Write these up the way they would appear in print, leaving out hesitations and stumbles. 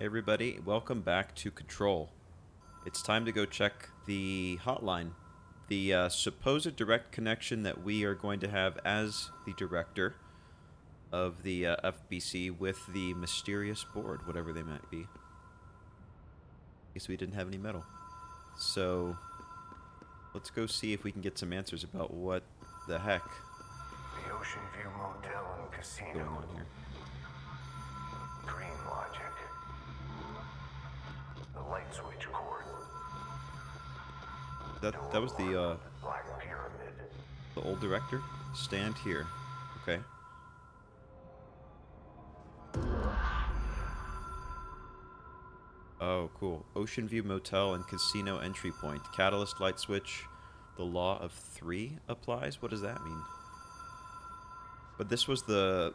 Everybody, welcome back to Control. It's time to go check the hotline. The supposed direct connection that we are going to have as the director of the FBC with the mysterious board, whatever they might be. Guess we didn't have any metal. So, let's go see if we can get some answers about what the heck The Ocean View Motel and is Casino. going on here. Dream logic. The light switch cord. That was the Black Pyramid. old director? Stand here. Okay. Oh, cool. Ocean View Motel and Casino entry point. Catalyst light switch. The law of 3 applies? What does that mean? But this was the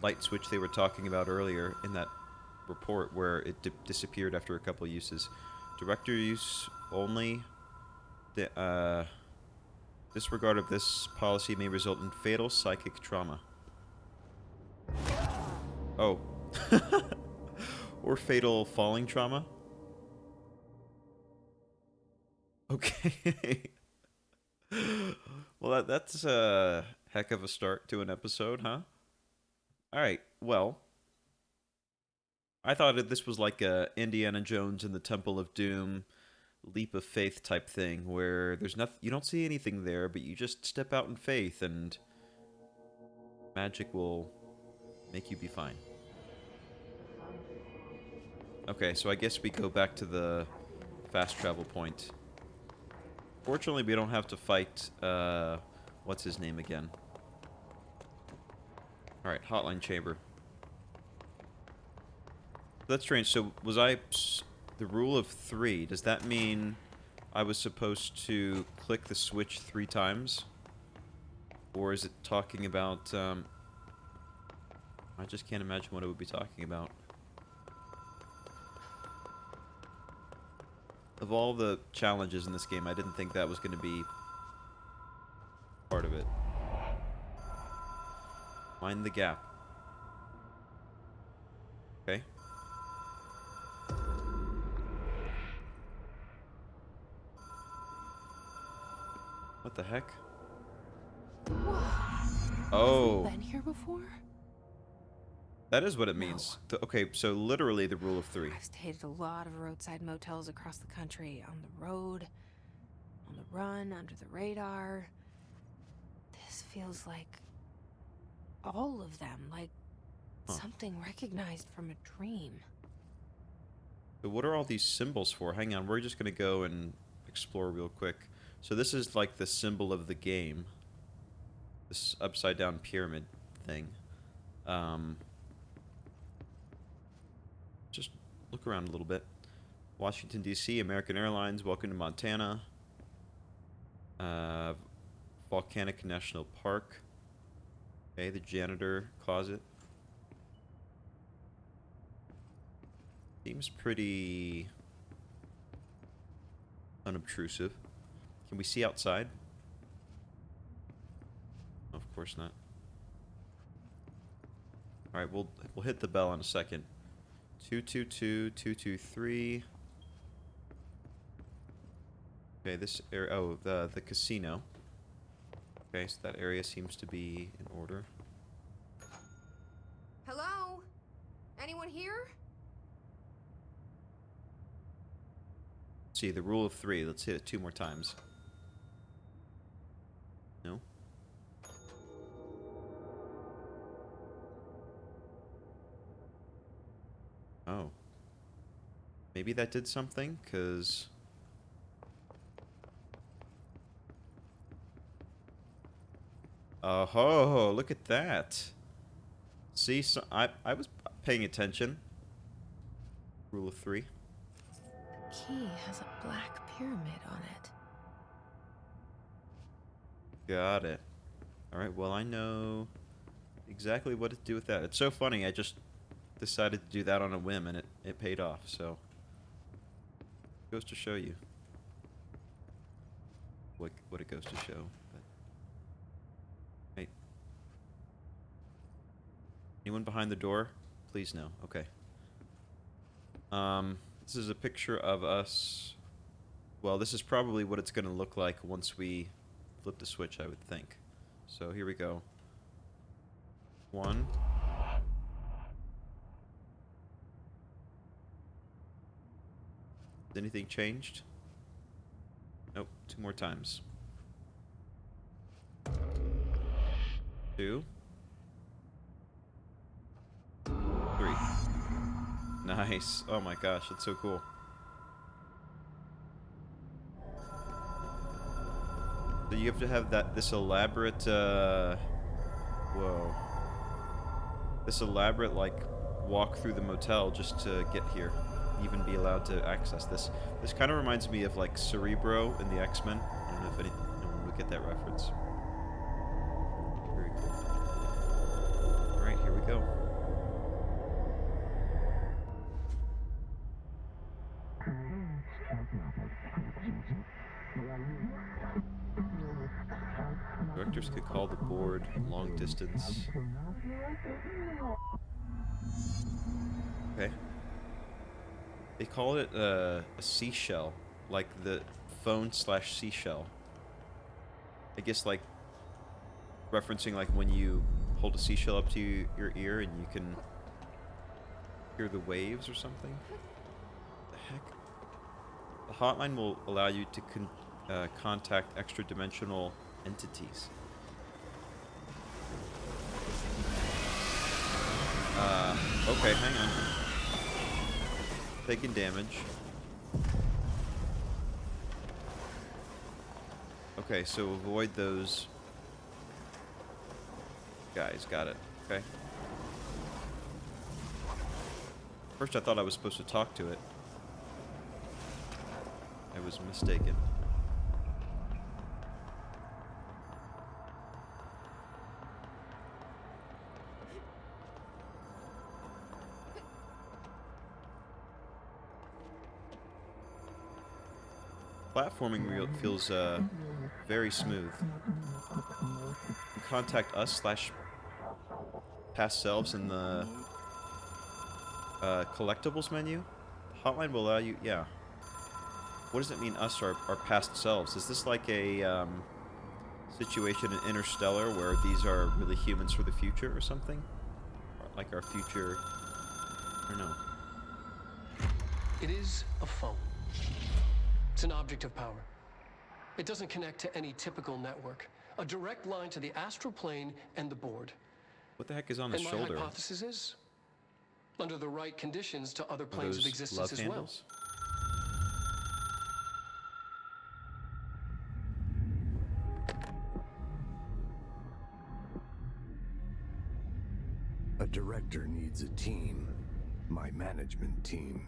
light switch they were talking about earlier in that report where it disappeared after a couple uses. Director use only. Disregard of this policy may result in fatal psychic trauma. Oh. Or fatal falling trauma? Okay. Well, that's a heck of a start to an episode, huh? Alright, well. I thought that this was like a Indiana Jones and the Temple of Doom leap of faith type thing where there's nothing, you don't see anything there, but you just step out in faith and magic will make you be fine. Okay, so I guess we go back to the fast travel point. Fortunately, we don't have to fight, what's his name again? Alright, hotline chamber. That's strange. So, was I... The rule of 3, does that mean I was supposed to click the switch 3 times? Or is it talking about, I just can't imagine what it would be talking about. Of all the challenges in this game, I didn't think that was going to be part of it. Mind the gap. Okay. What the heck? Oh. Have we been here before? That is what it means. Okay, so literally the rule of 3. I've stayed at a lot of roadside motels across the country, on the road, on the run, under the radar. This feels like all of them, like something recognized from a dream. So what are all these symbols for? Hang on, we're just going to go and explore real quick. So this is like the symbol of the game. This upside down pyramid thing. Just look around a little bit. Washington, D.C., American Airlines, welcome to Montana. Volcanic National Park. Okay, the janitor closet. Seems pretty unobtrusive. Can we see outside? Of course not. Alright, we'll hit the bell in a second. 222-223. Okay, this area... Oh, the casino. Okay, so that area seems to be in order. Hello? Anyone here? Let's see, the rule of 3. Let's hit it 2 more times. No? Oh. Maybe that did something, because... Oh, ho, look at that. See, so I was paying attention. Rule of 3. The key has a black pyramid on it. Got it. Alright, well, I know exactly what to do with that. It's so funny, I just decided to do that on a whim, and it paid off, so... Goes to show you what it goes to show. But... Hey. Anyone behind the door? Please no. Okay. This is a picture of us. Well, this is probably what it's going to look like once we flip the switch, I would think. So here we go. 1. Has anything changed? Nope. 2 more times. 2. 3. Nice. Oh my gosh, that's so cool. So you have to have this elaborate, whoa. This elaborate, like, walk through the motel just to get here. Even be allowed to access this. This kind of reminds me of, like, Cerebro in the X-Men. I don't know if anyone would get that reference. Very cool. Alright, here we go. Directors could call the board long distance. Okay. They call it a seashell, like the phone/seashell. I guess like referencing like when you hold a seashell up to your ear and you can hear the waves or something. The heck? The hotline will allow you to contact extra-dimensional entities. Okay, hang on. Taking damage. Okay, so avoid those guys. Got it. Okay. First I thought I was supposed to talk to it. I was mistaken. Platforming feels very smooth. Contact us / past selves in the collectibles menu. Hotline will allow you. Yeah. What does it mean, us or our past selves? Is this like a situation in Interstellar where these are really humans for the future or something? Or like our future. I don't know. It is a phone. It's an object of power. It doesn't connect to any typical network. A direct line to the astral plane and the board. What the heck is on his and shoulder? My hypothesis is, under the right conditions, to other Are planes of those existence love as handles? A director needs a team. My management team.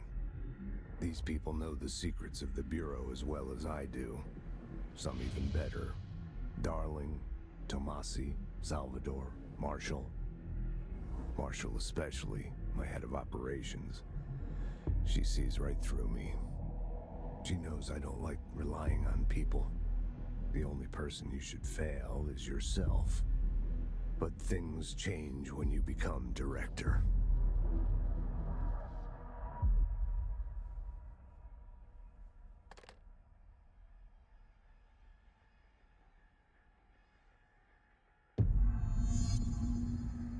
These people know the secrets of the Bureau as well as I do. Some even better. Darling, Tomasi, Salvador, Marshall. Marshall especially, my head of operations. She sees right through me. She knows I don't like relying on people. The only person you should fail is yourself. But things change when you become director.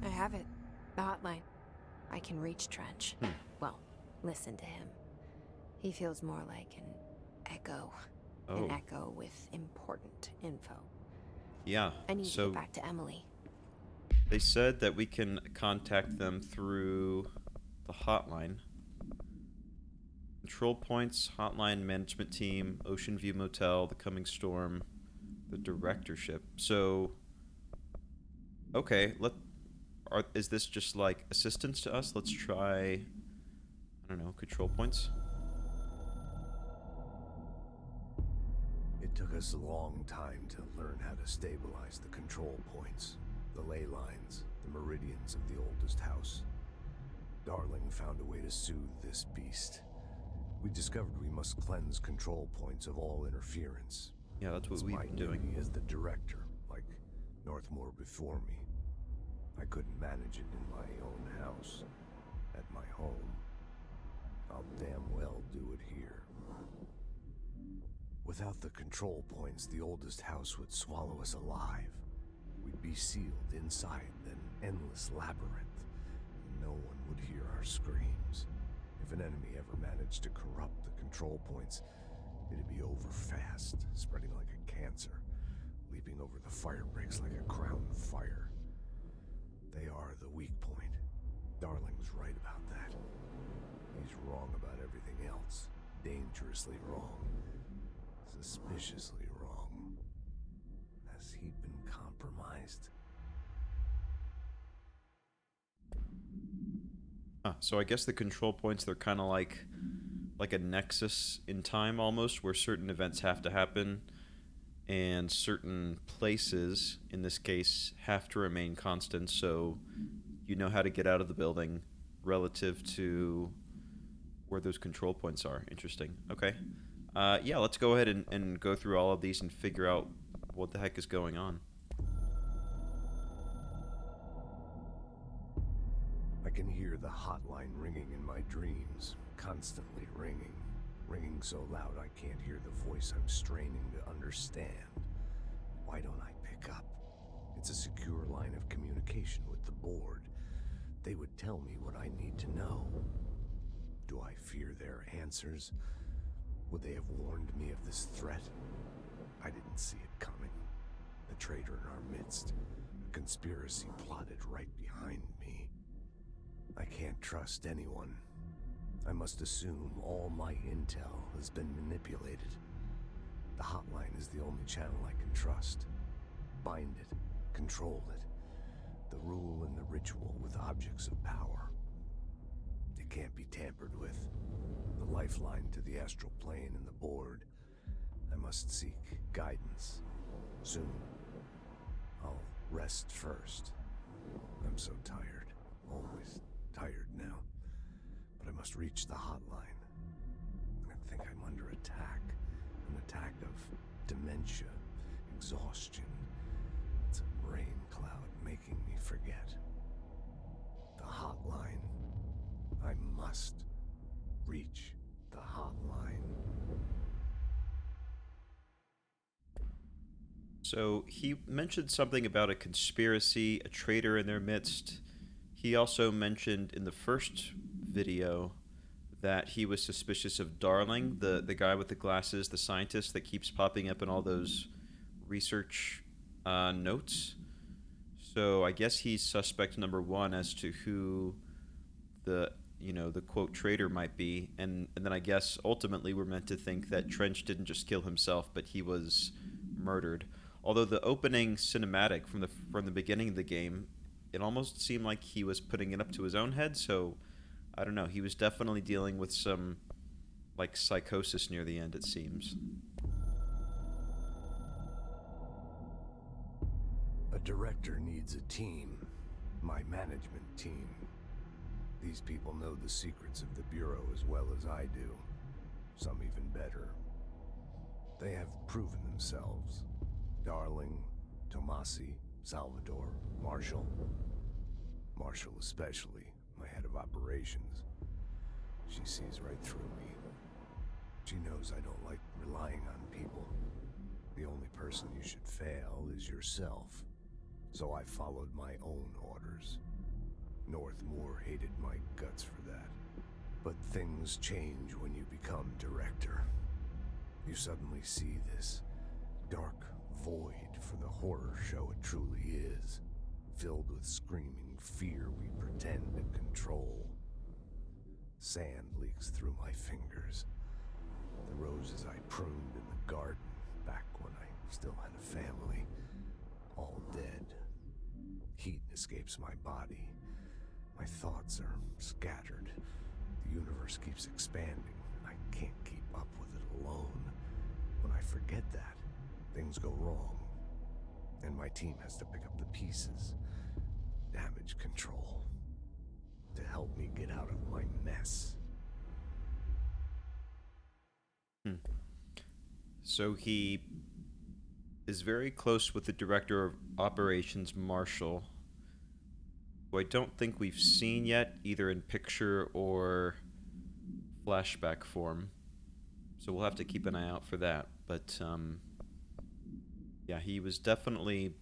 I have it. The hotline. I can reach Trench. Well, listen to him. He feels more like an echo. Oh. An echo with important info. Yeah. I need to So get back to Emily. they said that we can contact them through the hotline. Control points, hotline management team, Ocean View Motel, the coming storm, the directorship. So, okay, is this just like assistance to us? Let's try, I don't know, control points. It took us a long time to learn how to stabilize the control points, the ley lines, the meridians of the oldest house. Darling found a way to soothe this beast. We discovered we must cleanse control points of all interference. Yeah, that's what we've been doing. My duty as the director, like Northmore before me. I couldn't manage it in my own house, at my home. I'll do it here. Without the control points, the oldest house would swallow us alive. We'd be sealed inside an endless labyrinth, and no one would hear our screams. If an enemy ever managed to corrupt the control points, it'd be over fast, spreading like a cancer, leaping over the fire breaks like a crown of fire. They are the weak point. Darling's right about that. He's wrong about everything else. Dangerously wrong. Suspiciously wrong. Has he been compromised? So I guess the control points, they're kind of like a nexus in time almost, where certain events have to happen and certain places, in this case, have to remain constant, so you know how to get out of the building relative to where those control points are. Interesting. Okay. Yeah, let's go ahead and go through all of these and figure out what the heck is going on. I can hear the hotline ringing in my dreams, constantly ringing. Ringing so loud I can't hear the voice I'm straining to understand. Why don't I pick up? It's a secure line of communication with the board. They would tell me what I need to know. Do I fear their answers? Would they have warned me of this threat? I didn't see it coming. The traitor in our midst. A conspiracy plotted right behind me. I can't trust anyone. I must assume all my intel has been manipulated. The hotline is the only channel I can trust. Bind it, control it. The rule and the ritual with objects of power. It can't be tampered with. The lifeline to the astral plane and the board. I must seek guidance. Soon. I'll rest first. I'm so tired. Always tired now. But I must reach the hotline. I think I'm under attack. An attack of dementia, exhaustion. It's a rain cloud making me forget. The hotline. I must reach the hotline. So he mentioned something about a conspiracy, a traitor in their midst. He also mentioned in the first video that he was suspicious of Darling, the guy with the glasses, the scientist that keeps popping up in all those research notes. So I guess he's suspect number one as to who the quote traitor might be, and then I guess ultimately we're meant to think that Trench didn't just kill himself, but he was murdered. Although the opening cinematic from the beginning of the game, it almost seemed like he was putting it up to his own head. So I don't know. He was definitely dealing with some like psychosis near the end, it seems. A director needs a team. My management team. These people know the secrets of the Bureau as well as I do. Some even better. They have proven themselves. Darling, Tomasi, Salvador, Marshall. Marshall especially, my head of operations. She sees right through me. She knows I don't like relying on people. The only person you should fail is yourself. So I followed my own orders. Northmore hated my guts for that. But things change when you become director. You suddenly see this dark void for the horror show it truly is, filled with screaming fear we pretend to control. Sand leaks through my fingers. The roses I pruned in the garden back when I still had a family, all dead. Heat escapes my body. My thoughts are scattered. The universe keeps expanding. I can't keep up with it alone. When I forget that, things go wrong. And my team has to pick up the pieces. Damage control. To help me get out of my mess. So he is very close with the director of operations, Marshall, who I don't think we've seen yet, either in picture or flashback form. So we'll have to keep an eye out for that. But yeah, he was definitely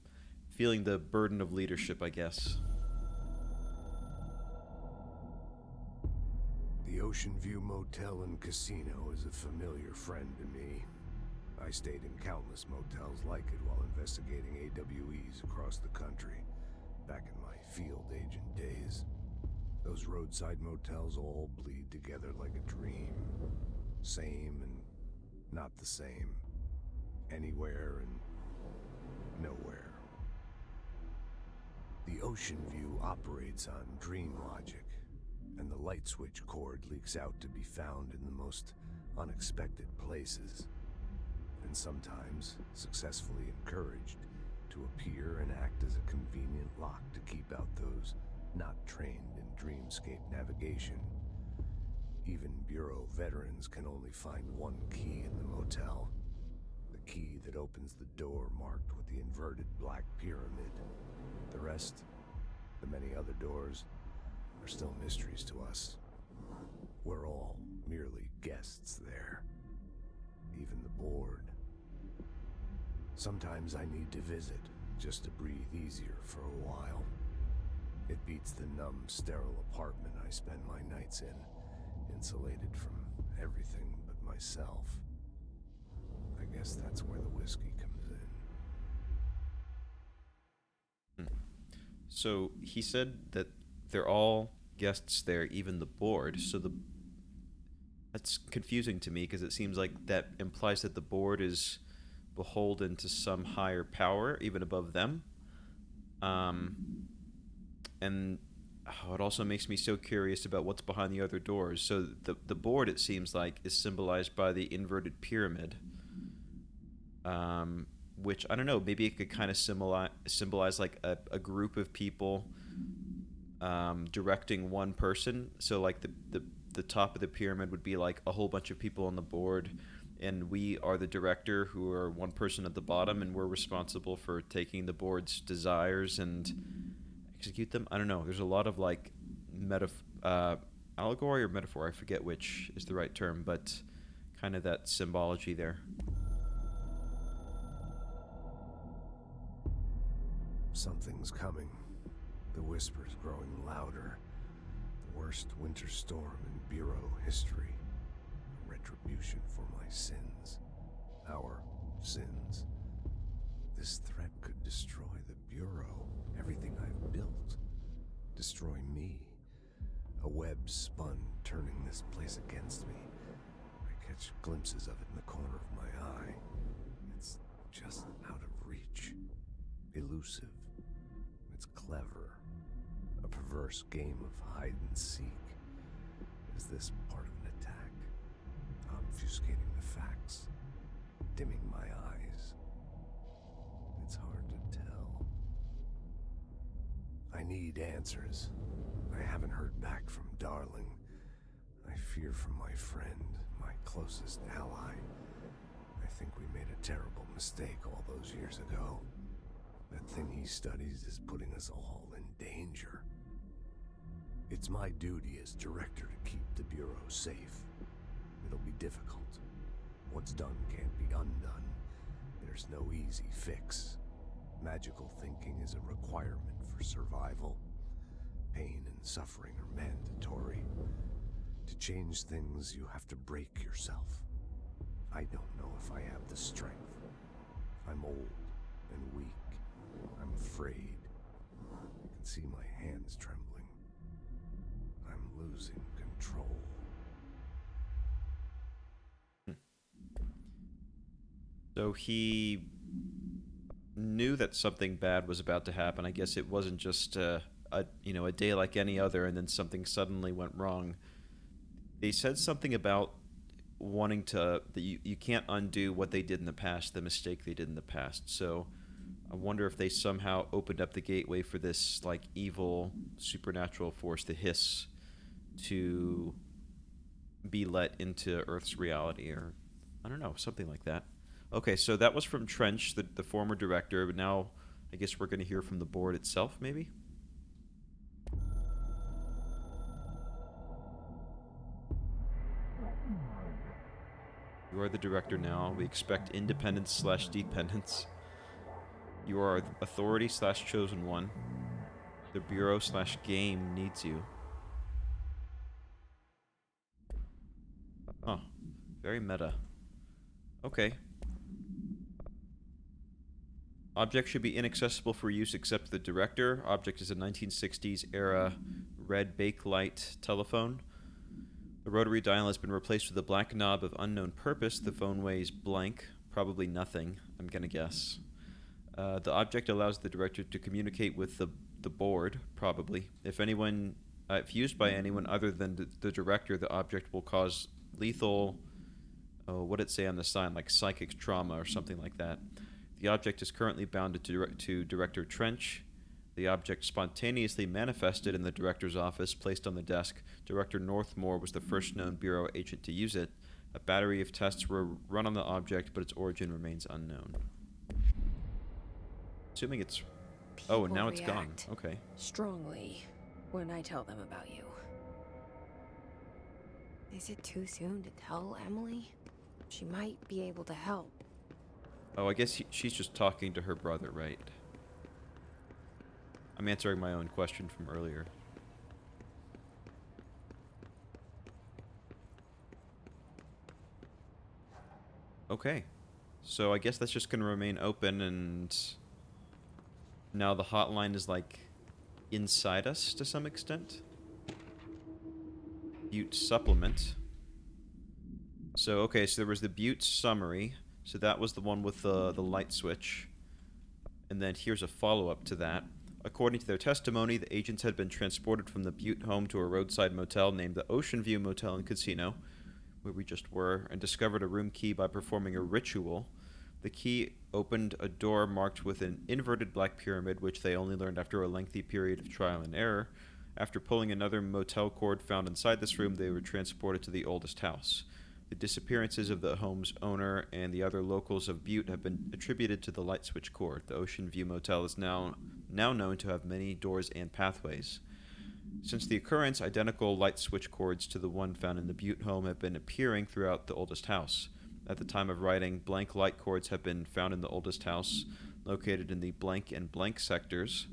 feeling the burden of leadership, I guess. The Ocean View Motel and Casino is a familiar friend to me. I stayed in countless motels like it while investigating AWEs across the country, back in my field agent days. Those roadside motels all bleed together like a dream. Same and not the same. Anywhere and nowhere. The Ocean View operates on dream logic, and the light switch cord leaks out to be found in the most unexpected places, and sometimes successfully encouraged to appear and act as a convenient lock to keep out those not trained in dreamscape navigation. Even Bureau veterans can only find one key in the motel. The key that opens the door marked with the inverted black pyramid. The rest, the many other doors, are still mysteries to us. We're all merely guests there. Even the board. Sometimes I need to visit, just to breathe easier for a while. It beats the numb, sterile apartment I spend my nights in, insulated from everything but myself. I guess that's where the whiskey comes in. So he said that they're all guests there, even the board. So that's confusing to me because it seems like that implies that the board is beholden to some higher power, even above them. And it also makes me so curious about what's behind the other doors. So the board, it seems like, is symbolized by the inverted pyramid, which, I don't know, maybe it could kind of symbolize like a group of people directing one person. So like the top of the pyramid would be like a whole bunch of people on the board, and we are the director, who are one person at the bottom, and we're responsible for taking the board's desires and execute them. I don't know. There's a lot of like allegory or metaphor. I forget which is the right term, but kind of that symbology there. Something's coming. The whispers growing louder. The worst winter storm in Bureau history. A retribution for my sins. Our sins. This threat could destroy the Bureau. Everything I've built. Destroy me. A web spun, turning this place against me. I catch glimpses of it in the corner of my eye. It's just out of reach. Elusive. It's clever. A perverse game of hide and seek. Is this part of an attack? Obfuscating the facts. Dimming my eyes. It's hard to tell. I need answers. I haven't heard back from Darling. I fear for my friend, my closest ally. I think we made a terrible mistake all those years ago. That thing he studies is putting us all in danger. It's my duty as director to keep the Bureau safe. It'll be difficult. What's done can't be undone. There's no easy fix. Magical thinking is a requirement for survival. Pain and suffering are mandatory. To change things, you have to break yourself. I don't know if I have the strength. I'm old and weak. I'm afraid. I can see my hands trembling. I'm losing control. So he knew that something bad was about to happen. I guess it wasn't just a day like any other, and then something suddenly went wrong. They said something about wanting that you can't undo what they did in the past, the mistake they did in the past. So I wonder if they somehow opened up the gateway for this like evil supernatural force, the hiss, to be let into Earth's reality, or I don't know, something like that. Okay, so that was from Trench, the former director, but now I guess we're going to hear from the board itself, maybe? You are the director now. We expect independence/dependence. You are authority/chosen one. The bureau/game needs you. Huh. Very meta. Okay. Object should be inaccessible for use except the director. Object is a 1960s era red bakelite telephone. The rotary dial has been replaced with a black knob of unknown purpose. The phone weighs blank, probably nothing, I'm gonna guess. The object allows the director to communicate with the board, probably. If used by anyone other than the director, the object will cause lethal, what did it say on the sign, like psychic trauma or something like that. The object is currently bound to Director Trench. The object spontaneously manifested in the director's office, placed on the desk. Director Northmore was the first known Bureau agent to use it. A battery of tests were run on the object, but its origin remains unknown. Assuming it's... Oh, and now it's gone. Okay. Strongly when I tell them about you. Is it too soon to tell Emily? She might be able to help. Oh, I guess she's just talking to her brother, right? I'm answering my own question from earlier. Okay. So I guess that's just going to remain open, and now the hotline is like inside us to some extent. Butte supplement. So, okay, so there was the Butte summary. So that was the one with the light switch. And then here's a follow-up to that. According to their testimony, the agents had been transported from the Butte home to a roadside motel named the Ocean View Motel and Casino, where we just were, and discovered a room key by performing a ritual. The key opened a door marked with an inverted black pyramid, which they only learned after a lengthy period of trial and error. After pulling another motel cord found inside this room, they were transported to the oldest house. The disappearances of the home's owner and the other locals of Butte have been attributed to the light switch cord. The Ocean View Motel is now known to have many doors and pathways. Since the occurrence, identical light switch cords to the one found in the Butte home have been appearing throughout the oldest house. At the time of writing, blank light cords have been found in the oldest house, located in the blank and blank sectors.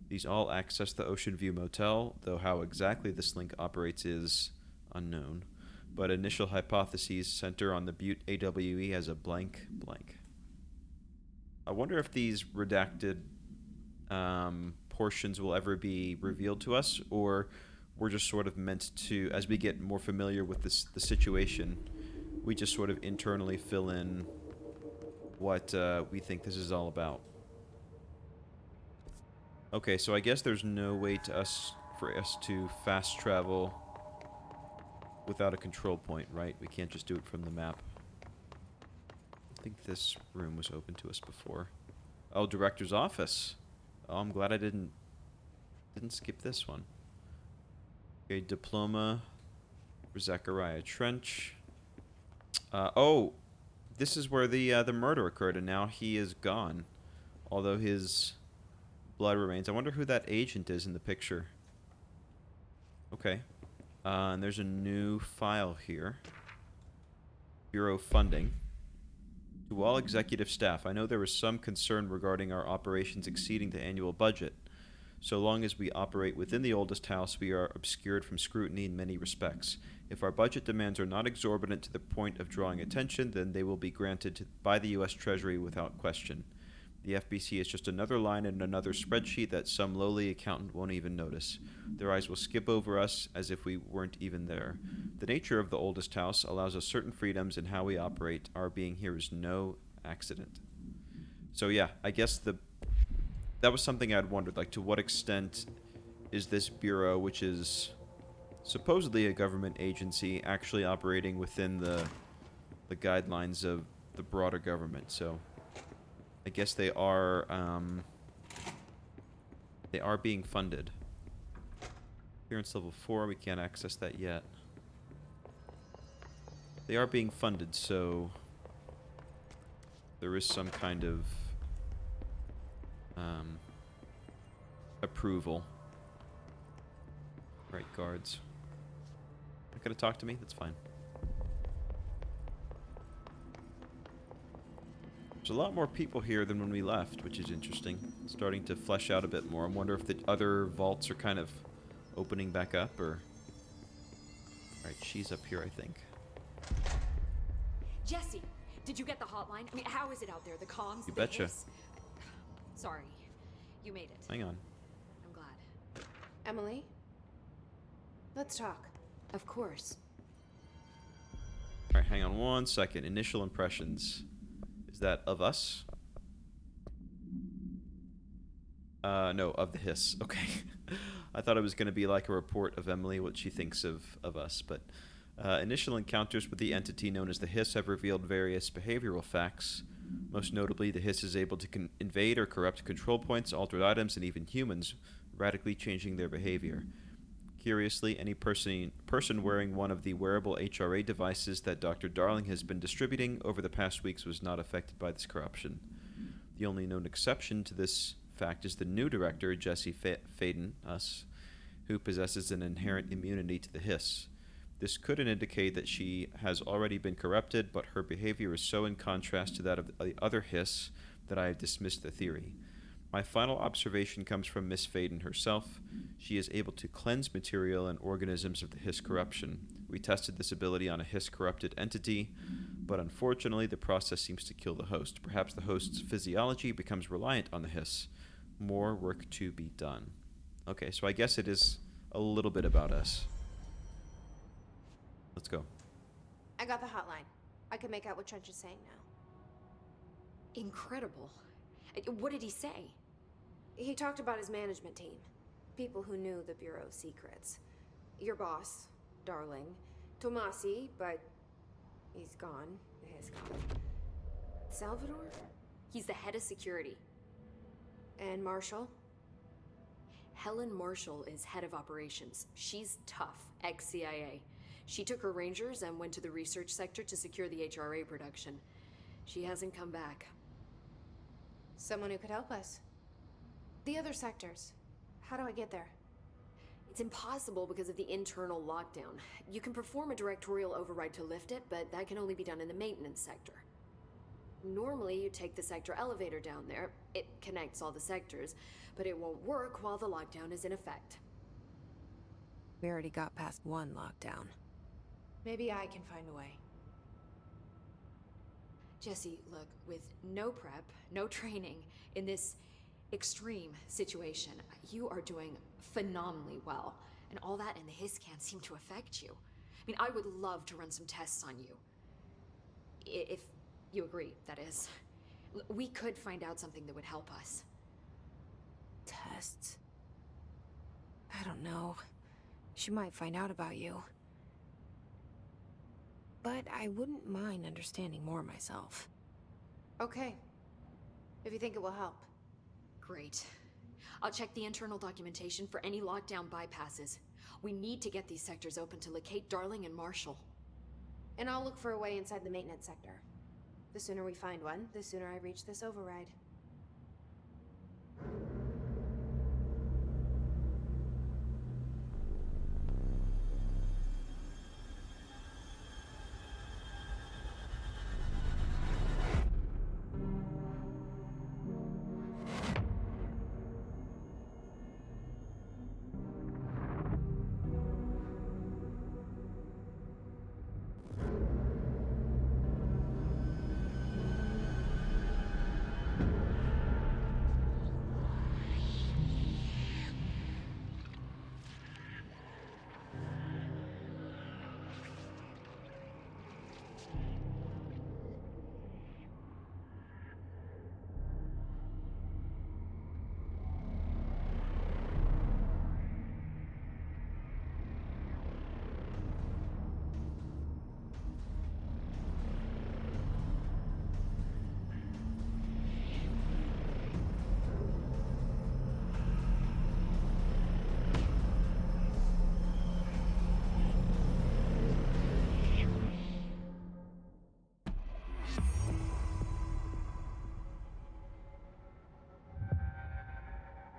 These all access the Ocean View Motel, though how exactly this link operates is unknown. But initial hypotheses center on the Butte AWE as a blank blank. I wonder if these redacted portions will ever be revealed to us, or we're just sort of meant to, as we get more familiar with the situation, we just sort of internally fill in what we think this is all about. Okay, so I guess there's no way for us to fast travel without a control point, right? We can't just do it from the map. I think this room was open to us before. Oh, director's office. Oh, I'm glad I didn't skip this one. Okay, diploma for Zachariah Trench. Oh, this is where the murder occurred, and now he is gone. Although his blood remains. I wonder who that agent is in the picture. Okay. And there's a new file here. Bureau funding. To all executive staff, I know there was some concern regarding our operations exceeding the annual budget. So long as we operate within the oldest house, we are obscured from scrutiny in many respects. If our budget demands are not exorbitant to the point of drawing attention, then they will be granted by the U.S. Treasury without question. The FBC is just another line in another spreadsheet that some lowly accountant won't even notice. Their eyes will skip over us as if we weren't even there. The nature of the oldest house allows us certain freedoms in how we operate. Our being here is no accident. So yeah, I guess that was something I'd wondered, like, to what extent is this bureau, which is supposedly a government agency, actually operating within the guidelines of the broader government. So I guess they are being funded. Clearance level 4, we can't access that yet. They are being funded, so there is some kind of approval. Right, guards. Not gonna talk to me? That's fine. There's a lot more people here than when we left, which is interesting. Starting to flesh out a bit more. I wonder if the other vaults are kind of opening back up, or... Alright, she's up here, I think. Jesse, did you get the hotline? I mean, how is it out there? The comms? You the betcha. hiss? Sorry, you made it. Hang on. I'm glad. Emily? Let's talk. Of course. Alright, hang on one second. Initial impressions. Is that of us? No, of the hiss. Okay. I thought it was going to be like a report of Emily, what she thinks of us, but initial encounters with the entity known as the hiss have revealed various behavioral facts. Most notably, the hiss is able to invade or corrupt control points, altered items, and even humans, radically changing their behavior. Curiously, any person wearing one of the wearable HRA devices that Dr. Darling has been distributing over the past weeks was not affected by this corruption. The only known exception to this fact is the new director, Jesse Faden, who possesses an inherent immunity to the hiss. This could indicate that she has already been corrupted, but her behavior is so in contrast to that of the other hiss that I have dismissed the theory. My final observation comes from Miss Faden herself. She is able to cleanse material and organisms of the hiss corruption. We tested this ability on a hiss-corrupted entity, but unfortunately the process seems to kill the host. Perhaps the host's physiology becomes reliant on the hiss. More work to be done. Okay, so I guess it is a little bit about us. Let's go. I got the hotline. I can make out what Trench is saying now. Incredible. What did he say? He talked about his management team. People who knew the Bureau's secrets. Your boss, Darling. Tomasi, but he's gone. He's gone. Salvador? He's the head of security. And Marshall? Helen Marshall is head of operations. She's tough, ex-CIA. She took her rangers and went to the research sector to secure the HRA production. She hasn't come back. Someone who could help us. The other sectors. How do I get there? It's impossible because of the internal lockdown. You can perform a directorial override to lift it, but that can only be done in the maintenance sector. Normally, you take the sector elevator down there. It connects all the sectors, but it won't work while the lockdown is in effect. We already got past one lockdown. Maybe I can find a way. Jesse, look, with no prep, no training, in this extreme situation, you are doing phenomenally well. And all that and the hiss can't seem to affect you. I mean, I would love to run some tests on you. If you agree, that is. We could find out something that would help us. Tests? I don't know. She might find out about you. But I wouldn't mind understanding more myself. Okay. If you think it will help. Great. I'll check the internal documentation for any lockdown bypasses. We need to get these sectors open to locate Darling and Marshall. And I'll look for a way inside the maintenance sector. The sooner we find one, the sooner I reach this override.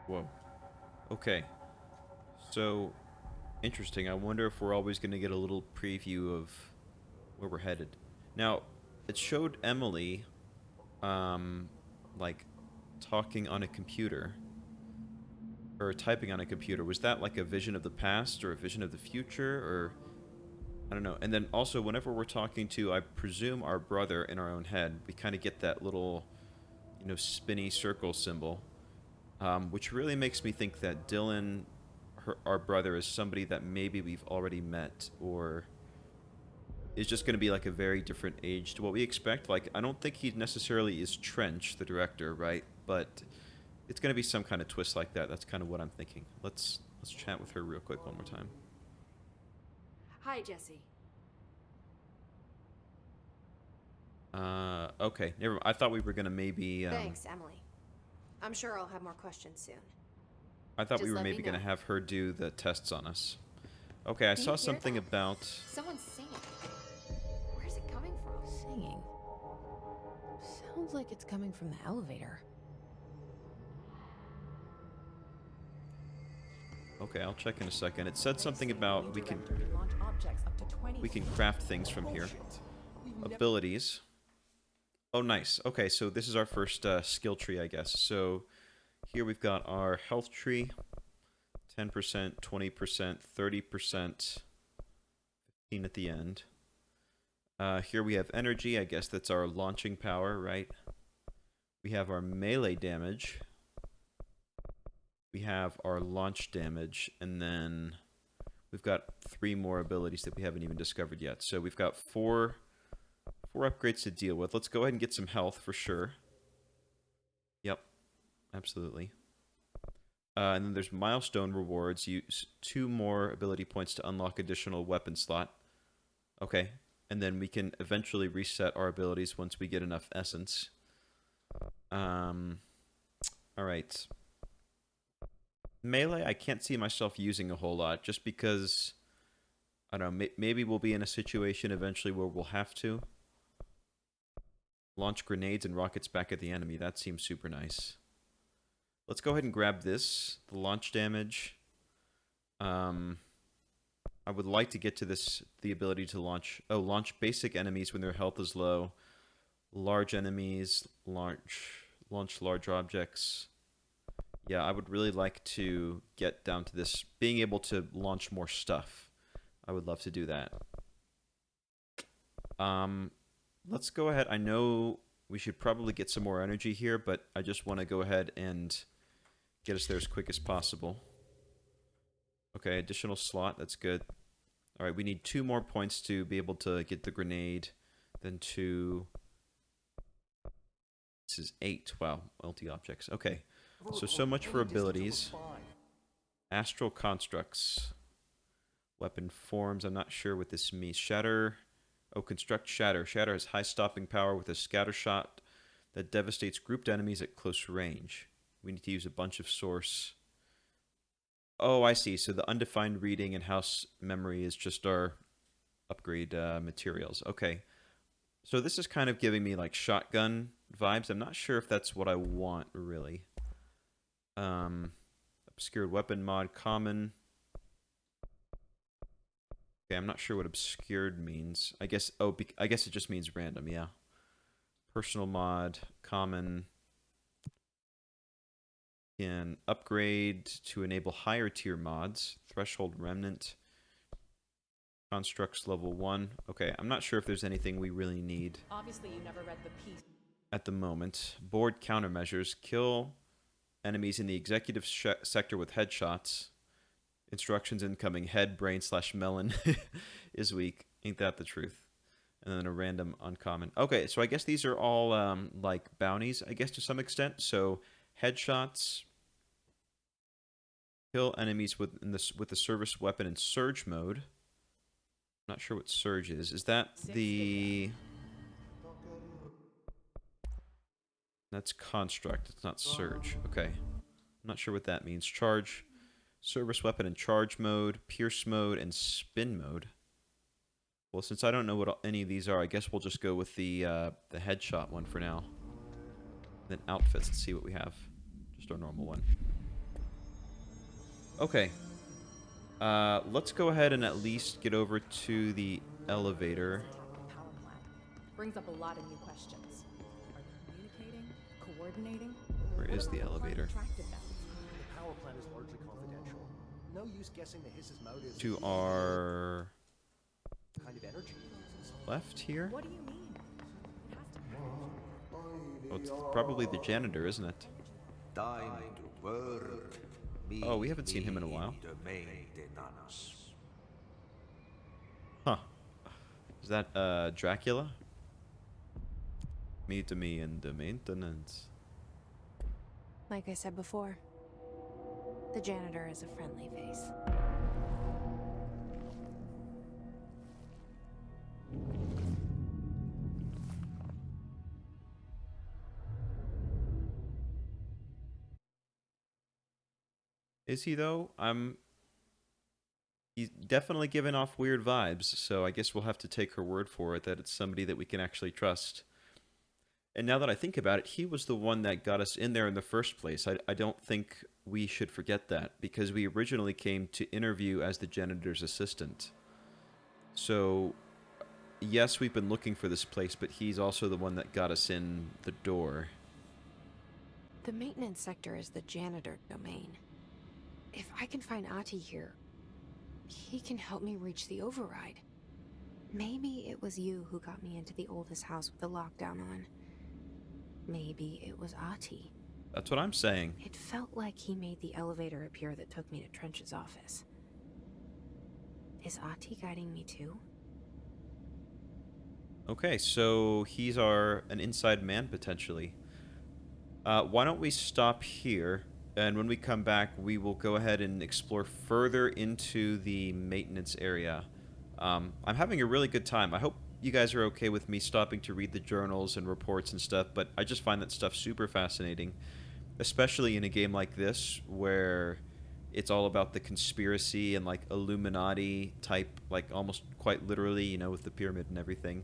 Whoa. Okay. So, interesting. I wonder if we're always going to get a little preview of where we're headed. Now, it showed Emily like talking on a computer or typing on a computer, was that like a vision of the past or a vision of the future, or I don't know. And then also whenever we're talking to, I presume, our brother in our own head, we kind of get that little, you know, spinny circle symbol, which really makes me think that Dylan, our brother, is somebody that maybe we've already met, or is just going to be like a very different age to what we expect. Like, I don't think he necessarily is Trench, the director, right? But it's going to be some kind of twist like that. That's kind of what I'm thinking. Let's chat with her real quick one more time. Hi, Jesse. Okay. Never. I thought we were going to maybe. Thanks, Emily. I'm sure I'll have more questions soon. I thought Just we were let me maybe going to know. have her do the tests on us. Okay, I Do you saw hear something that? about. Someone's singing. Where's it coming from? Singing. Sounds like it's coming from the elevator. Okay, I'll check in a second. It said something about we can craft things from here. Abilities. Oh, nice. Okay, so this is our first skill tree, I guess. So here we've got our health tree. 10%, 20%, 30%, 15 at the end. Here we have energy. I guess that's our launching power, right? We have our melee damage. We have our launch damage. And then we've got 3 more abilities that we haven't even discovered yet. So we've got 4 upgrades to deal with. Let's go ahead and get some health for sure. Yep, absolutely. And then there's milestone rewards. Use 2 more ability points to unlock additional weapon slot. Okay. And then we can eventually reset our abilities once we get enough essence. Alright. Melee, I can't see myself using a whole lot, just because, I don't know, maybe we'll be in a situation eventually where we'll have to. Launch grenades and rockets back at the enemy. That seems super nice. Let's go ahead and grab this, the launch damage. I would like to get to this, the ability to launch basic enemies when their health is low. Large enemies, launch large objects. Yeah, I would really like to get down to this, being able to launch more stuff. I would love to do that. Let's go ahead. I know we should probably get some more energy here, but I just want to go ahead and get us there as quick as possible. Okay, additional slot. That's good. All right, we need 2 more points to be able to get the grenade. Then 2. This is 8. Wow, multi-objects. Okay, so much for abilities. Astral constructs. Weapon forms. I'm not sure what this means. Shatter. Oh, construct shatter. Shatter has high stopping power with a scatter shot that devastates grouped enemies at close range. We need to use a bunch of source. Oh, I see. So the undefined reading and house memory is just our upgrade materials. Okay. So this is kind of giving me like shotgun vibes. I'm not sure if that's what I want, really. Obscured weapon mod, common. Okay, I'm not sure what obscured means. I guess, I guess it just means random, yeah. Personal mod, common. Can upgrade to enable higher tier mods. Threshold remnant. Constructs level 1. Okay, I'm not sure if there's anything we really need. Obviously, you never read the piece. At the moment. Board countermeasures. Kill enemies in the executive sector with headshots. Instructions incoming. Head, brain / melon is weak. Ain't that the truth? And then a random uncommon. Okay, so I guess these are all like bounties, I guess, to some extent. So headshots. Kill enemies with the service weapon in surge mode. I'm not sure what surge is. Is that the... That's construct. It's not surge. Okay. I'm not sure what that means. Charge. Service weapon in charge mode, pierce mode, and spin mode. Well, since I don't know what any of these are, I guess we'll just go with the headshot one for now. Then outfits. Let's see what we have. Just our normal one. Okay. Let's go ahead and at least get over to the elevator. Power plant brings up a lot of new questions. Are they coordinating? Where is the elevator? The power plant is largely confidential. No use guessing the hiss's motives. To our Kind of energy he uses. left here? What do you mean? It has to be. Oh, it's probably the janitor, isn't it? Time to work. Oh, we haven't seen him in a while. Maintenance. Huh. Is that Dracula? Meet me in the maintenance. Like I said before, the janitor is a friendly face. Is he though? He's definitely giving off weird vibes, so I guess we'll have to take her word for it that it's somebody that we can actually trust. And now that I think about it, he was the one that got us in there in the first place. I don't think we should forget that, because we originally came to interview as the janitor's assistant. So, yes, we've been looking for this place, but he's also the one that got us in the door. The maintenance sector is the janitor domain. If I can find Ahti here, he can help me reach the override. Maybe it was you who got me into the oldest house with the lockdown on. Maybe it was Ahti. That's what I'm saying. It felt like he made the elevator appear that took me to Trench's office. Is Ahti guiding me too? Okay, so he's an inside man, potentially. Why don't we stop here, and when we come back, we will go ahead and explore further into the maintenance area. I'm having a really good time. I hope you guys are okay with me stopping to read the journals and reports and stuff, but I just find that stuff super fascinating, especially in a game like this, where it's all about the conspiracy and, like, Illuminati type, like, almost quite literally, you know, with the pyramid and everything.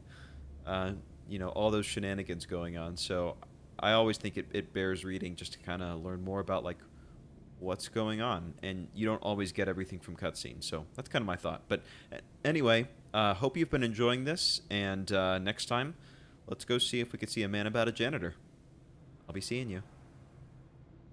You know, all those shenanigans going on. So I always think it bears reading just to kind of learn more about, like, what's going on. And you don't always get everything from cutscenes. So that's kind of my thought. But anyway, hope you've been enjoying this. And next time, let's go see if we could see a man about a janitor. I'll be seeing you.